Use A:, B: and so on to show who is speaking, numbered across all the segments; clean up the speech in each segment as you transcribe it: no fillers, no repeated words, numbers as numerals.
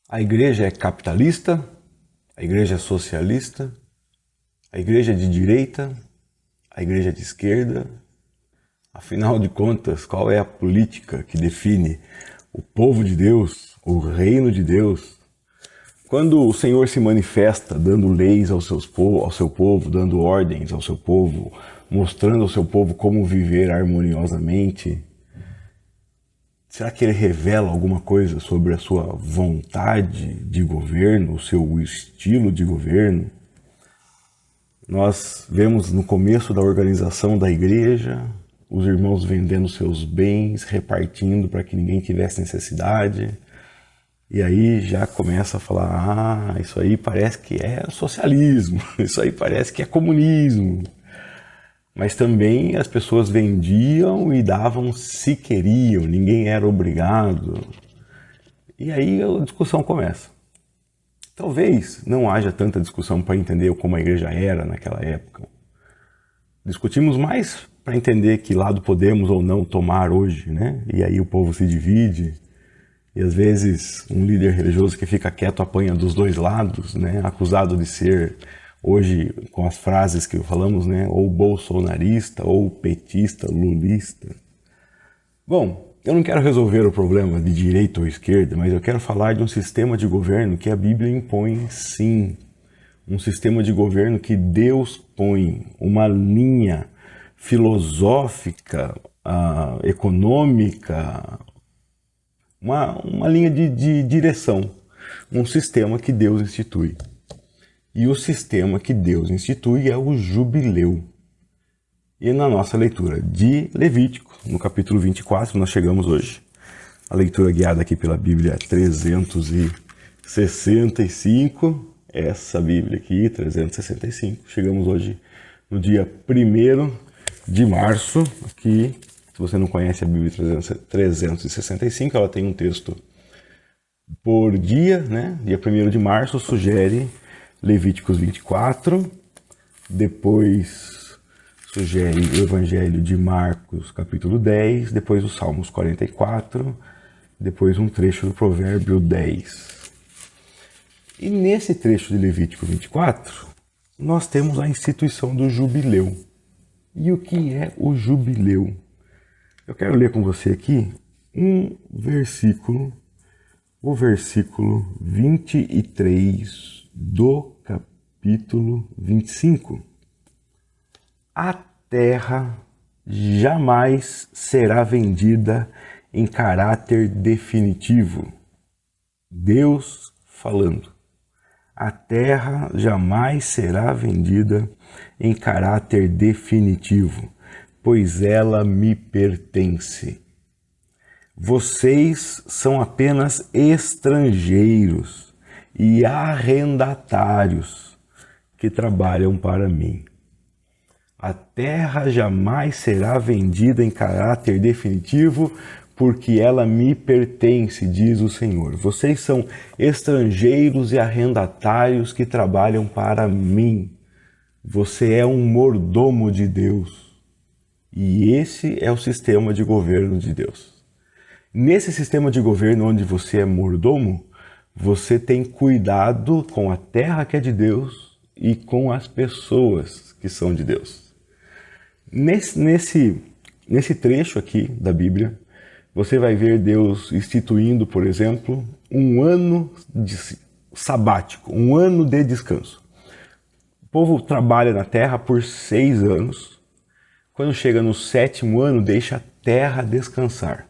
A: A igreja é capitalista, a igreja é socialista, a igreja é de direita, a igreja é de esquerda. Afinal de contas, qual é a política que define o povo de Deus, o reino de Deus? Quando o Senhor se manifesta dando leis ao seu povo, dando ordens ao seu povo, mostrando ao seu povo como viver harmoniosamente, será que ele revela alguma coisa sobre a sua vontade de governo, o seu estilo de governo? Nós vemos no começo da organização da igreja, os irmãos vendendo seus bens, repartindo para que ninguém tivesse necessidade. E aí já começa a falar, isso aí parece que é socialismo, isso aí parece que é comunismo. Mas também as pessoas vendiam e davam se queriam, ninguém era obrigado. E aí a discussão começa. Talvez não haja tanta discussão para entender como a igreja era naquela época. Discutimos mais para entender que lado podemos ou não tomar hoje, né? E aí o povo se divide. E às vezes um líder religioso que fica quieto apanha dos dois lados, né? Acusado de ser, hoje, com as frases que falamos, né? Ou bolsonarista, ou petista, lulista. Bom, eu não quero resolver o problema de direita ou esquerda, mas eu quero falar de um sistema de governo que a Bíblia impõe, sim. Um sistema de governo que Deus põe, uma linha filosófica, econômica, uma linha de direção, um sistema que Deus institui. E o sistema que Deus institui é o jubileu. E na nossa leitura de Levítico, no capítulo 24, nós chegamos hoje. A leitura guiada aqui pela Bíblia 365, essa Bíblia aqui, 365. Chegamos hoje no dia 1º de março, aqui. Se você não conhece a Bíblia 365, ela tem um texto por dia, né? Dia 1º de março sugere Levíticos 24, depois sugere o Evangelho de Marcos, capítulo 10, depois os Salmos 44, depois um trecho do Provérbio 10. E nesse trecho de Levítico 24, nós temos a instituição do jubileu. E o que é o jubileu? Eu quero ler com você aqui um versículo, o versículo 23 do capítulo 25. A terra jamais será vendida em caráter definitivo. Deus falando. A terra jamais será vendida em caráter definitivo, pois ela me pertence. Vocês são apenas estrangeiros e arrendatários que trabalham para mim. A terra jamais será vendida em caráter definitivo, porque ela me pertence, diz o Senhor. Vocês são estrangeiros e arrendatários que trabalham para mim. Você é um mordomo de Deus. E esse é o sistema de governo de Deus. Nesse sistema de governo onde você é mordomo, você tem cuidado com a terra que é de Deus e com as pessoas que são de Deus. Nesse trecho aqui da Bíblia, você vai ver Deus instituindo, por exemplo, um ano sabático, um ano de descanso. O povo trabalha na terra por 6 anos. Quando chega no 7º ano, deixa a terra descansar.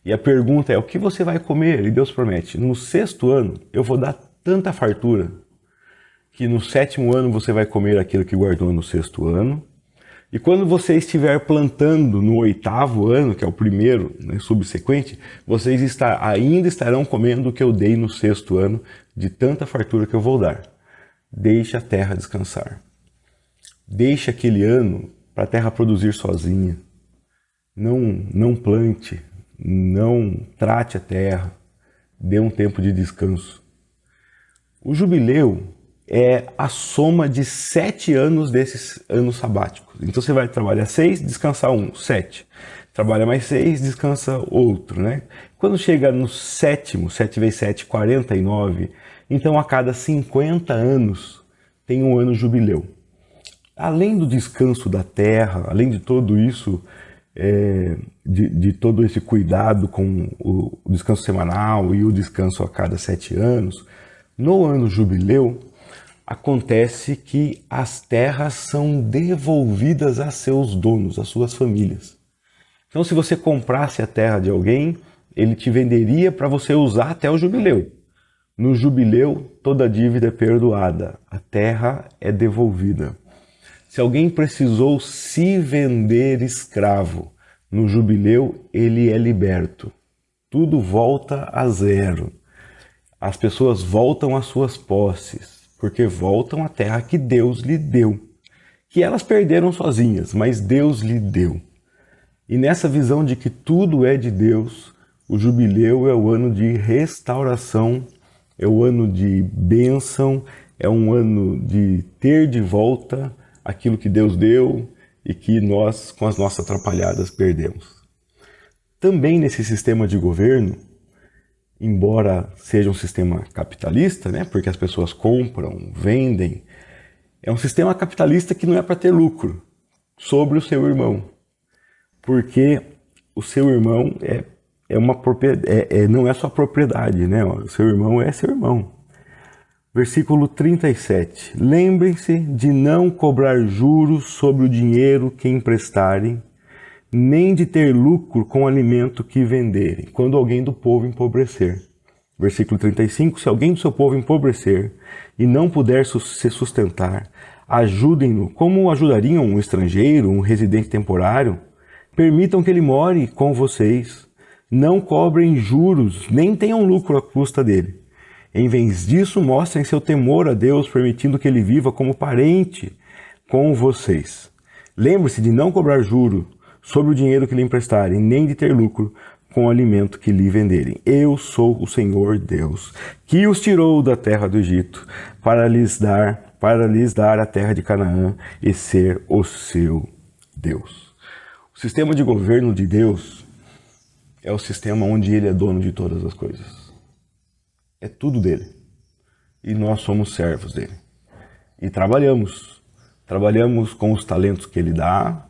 A: E a pergunta é, o que você vai comer? E Deus promete, no 6º ano eu vou dar tanta fartura, que no 7º ano você vai comer aquilo que guardou no 6º ano. E quando você estiver plantando no 8º ano, que é o primeiro, né, subsequente, vocês ainda estarão comendo o que eu dei no 6º ano, de tanta fartura que eu vou dar. Deixe a terra descansar. Deixe aquele ano para a terra produzir sozinha. Não plante, não trate a terra, dê um tempo de descanso. O jubileu é a soma de 7 anos desses anos sabáticos. Então você vai trabalhar 6, descansar 1, 7. Trabalha mais 6, descansa outro, né? Quando chega no sétimo, 7 vezes 7, 49, então a cada 50 anos tem um ano jubileu. Além do descanso da terra, além de tudo isso, de todo esse cuidado com o descanso semanal e o descanso a cada 7 anos, no ano jubileu acontece que as terras são devolvidas a seus donos, às suas famílias. Então, se você comprasse a terra de alguém, ele te venderia para você usar até o jubileu. No jubileu, toda dívida é perdoada, a terra é devolvida. Se alguém precisou se vender escravo, no jubileu ele é liberto. Tudo volta a zero. As pessoas voltam às suas posses, porque voltam à terra que Deus lhe deu. Que elas perderam sozinhas, mas Deus lhe deu. E nessa visão de que tudo é de Deus, o jubileu é o ano de restauração, é o ano de bênção, é um ano de ter de volta aquilo que Deus deu e que nós, com as nossas atrapalhadas, perdemos. Também nesse sistema de governo, embora seja um sistema capitalista, né, porque as pessoas compram, vendem, é um sistema capitalista que não é para ter lucro sobre o seu irmão. Porque o seu irmão não é sua propriedade, né? O seu irmão é seu irmão. Versículo 37. Lembrem-se de não cobrar juros sobre o dinheiro que emprestarem, nem de ter lucro com o alimento que venderem, quando alguém do povo empobrecer. Versículo 35. Se alguém do seu povo empobrecer e não puder se sustentar, ajudem-no como ajudariam um estrangeiro, um residente temporário. Permitam que ele more com vocês. Não cobrem juros, nem tenham lucro à custa dele. Em vez disso, mostrem seu temor a Deus, permitindo que ele viva como parente com vocês. Lembre-se de não cobrar juro sobre o dinheiro que lhe emprestarem, nem de ter lucro com o alimento que lhe venderem. Eu sou o Senhor Deus, que os tirou da terra do Egito para lhes dar a terra de Canaã e ser o seu Deus. O sistema de governo de Deus é o sistema onde Ele é dono de todas as coisas. É tudo dele. E nós somos servos dele. E trabalhamos. Trabalhamos com os talentos que Ele dá,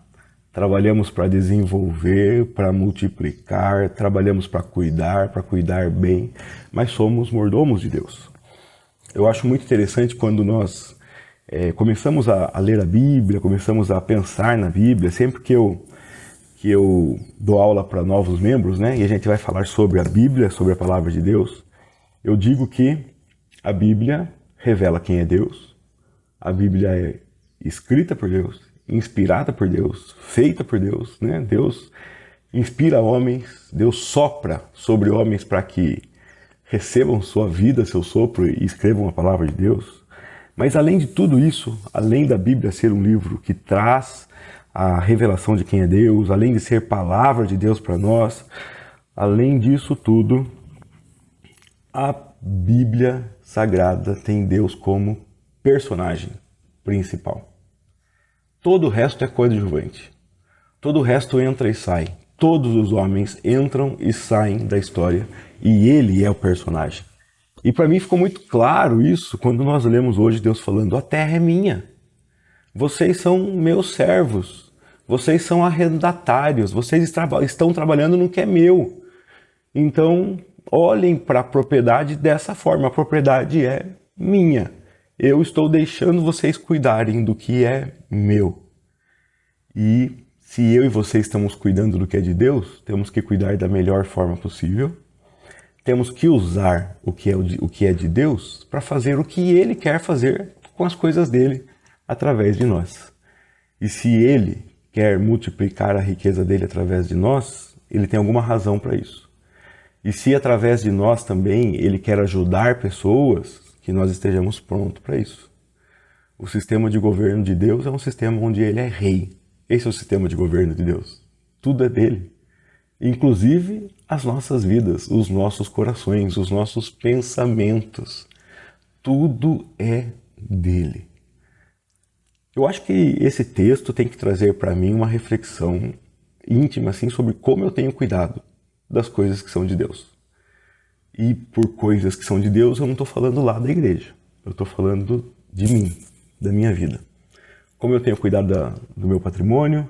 A: trabalhamos para desenvolver, para multiplicar, trabalhamos para cuidar bem, mas somos mordomos de Deus. Eu acho muito interessante quando nós começamos a ler a Bíblia, começamos a pensar na Bíblia, sempre que eu dou aula para novos membros, né? E a gente vai falar sobre a Bíblia, sobre a palavra de Deus. Eu digo que a Bíblia revela quem é Deus. A Bíblia é escrita por Deus, inspirada por Deus, feita por Deus, né? Deus inspira homens, Deus sopra sobre homens para que recebam sua vida, seu sopro e escrevam a palavra de Deus. Mas além de tudo isso, além da Bíblia ser um livro que traz a revelação de quem é Deus, além de ser palavra de Deus para nós, além disso tudo, a Bíblia Sagrada tem Deus como personagem principal. Todo o resto é coadjuvante. Todo o resto entra e sai. Todos os homens entram e saem da história e Ele é o personagem. E para mim ficou muito claro isso quando nós lemos hoje Deus falando: a terra é minha. Vocês são meus servos, vocês são arrendatários, vocês estão trabalhando no que é meu. Então, olhem para a propriedade dessa forma, a propriedade é minha. Eu estou deixando vocês cuidarem do que é meu. E se eu e vocês estamos cuidando do que é de Deus, temos que cuidar da melhor forma possível. Temos que usar o que é de Deus para fazer o que Ele quer fazer com as coisas dele através de nós. E se Ele quer multiplicar a riqueza dele através de nós, Ele tem alguma razão para isso. E se através de nós também Ele quer ajudar pessoas, que nós estejamos prontos para isso. O sistema de governo de Deus é um sistema onde Ele é rei. Esse é o sistema de governo de Deus. Tudo é dele. Inclusive as nossas vidas, os nossos corações, os nossos pensamentos. Tudo é dele. Eu acho que esse texto tem que trazer para mim uma reflexão íntima assim, sobre como eu tenho cuidado das coisas que são de Deus. E por coisas que são de Deus, eu não estou falando lá da igreja. Eu estou falando de mim, da minha vida. Como eu tenho cuidado do meu patrimônio,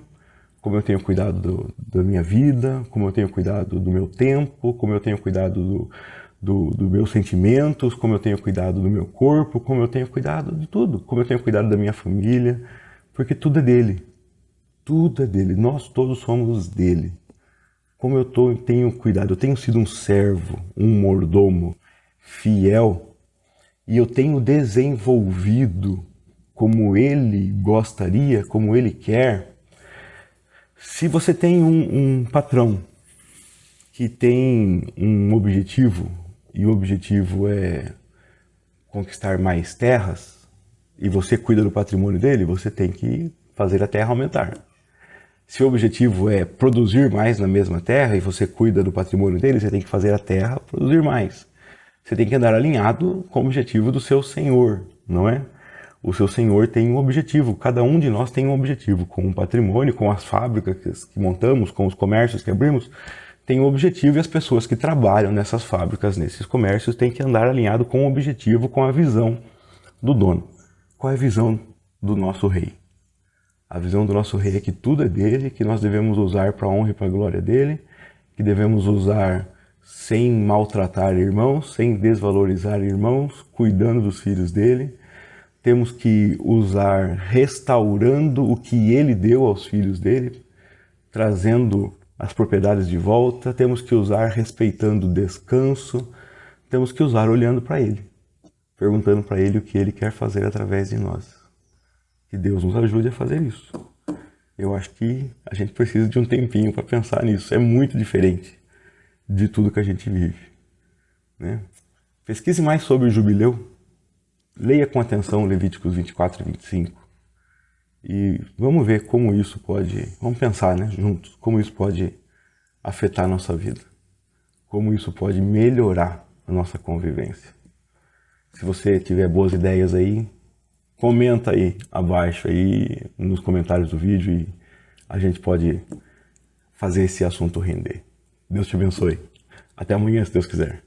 A: como eu tenho cuidado da minha vida, como eu tenho cuidado do meu tempo, como eu tenho cuidado dos meus sentimentos, como eu tenho cuidado do meu corpo, como eu tenho cuidado de tudo, como eu tenho cuidado da minha família, porque tudo é dele. Tudo é dele. Nós todos somos dele. Como eu tenho cuidado, eu tenho sido um servo, um mordomo fiel, e eu tenho desenvolvido como ele gostaria, como ele quer. Se você tem um patrão que tem um objetivo, e o objetivo é conquistar mais terras, e você cuida do patrimônio dele, você tem que fazer a terra aumentar. Se o objetivo é produzir mais na mesma terra e você cuida do patrimônio dele, você tem que fazer a terra produzir mais. Você tem que andar alinhado com o objetivo do seu senhor, não é? O seu senhor tem um objetivo, cada um de nós tem um objetivo, com o patrimônio, com as fábricas que montamos, com os comércios que abrimos, tem um objetivo e as pessoas que trabalham nessas fábricas, nesses comércios, têm que andar alinhado com o objetivo, com a visão do dono. Qual é a visão do nosso rei? A visão do nosso rei é que tudo é dele, que nós devemos usar para a honra e para a glória dele, que devemos usar sem maltratar irmãos, sem desvalorizar irmãos, cuidando dos filhos dele. Temos que usar restaurando o que ele deu aos filhos dele, trazendo as propriedades de volta. Temos que usar respeitando o descanso. Temos que usar olhando para ele, perguntando para ele o que ele quer fazer através de nós. Que Deus nos ajude a fazer isso. Eu acho que a gente precisa de um tempinho para pensar nisso. É muito diferente de tudo que a gente vive, né? Pesquise mais sobre o jubileu. Leia com atenção Levíticos 24 e 25. E vamos ver como isso pode... Vamos pensar, né, juntos, como isso pode afetar a nossa vida. Como isso pode melhorar a nossa convivência. Se você tiver boas ideias aí, comenta aí abaixo aí nos comentários do vídeo e a gente pode fazer esse assunto render. Deus te abençoe. Até amanhã, se Deus quiser.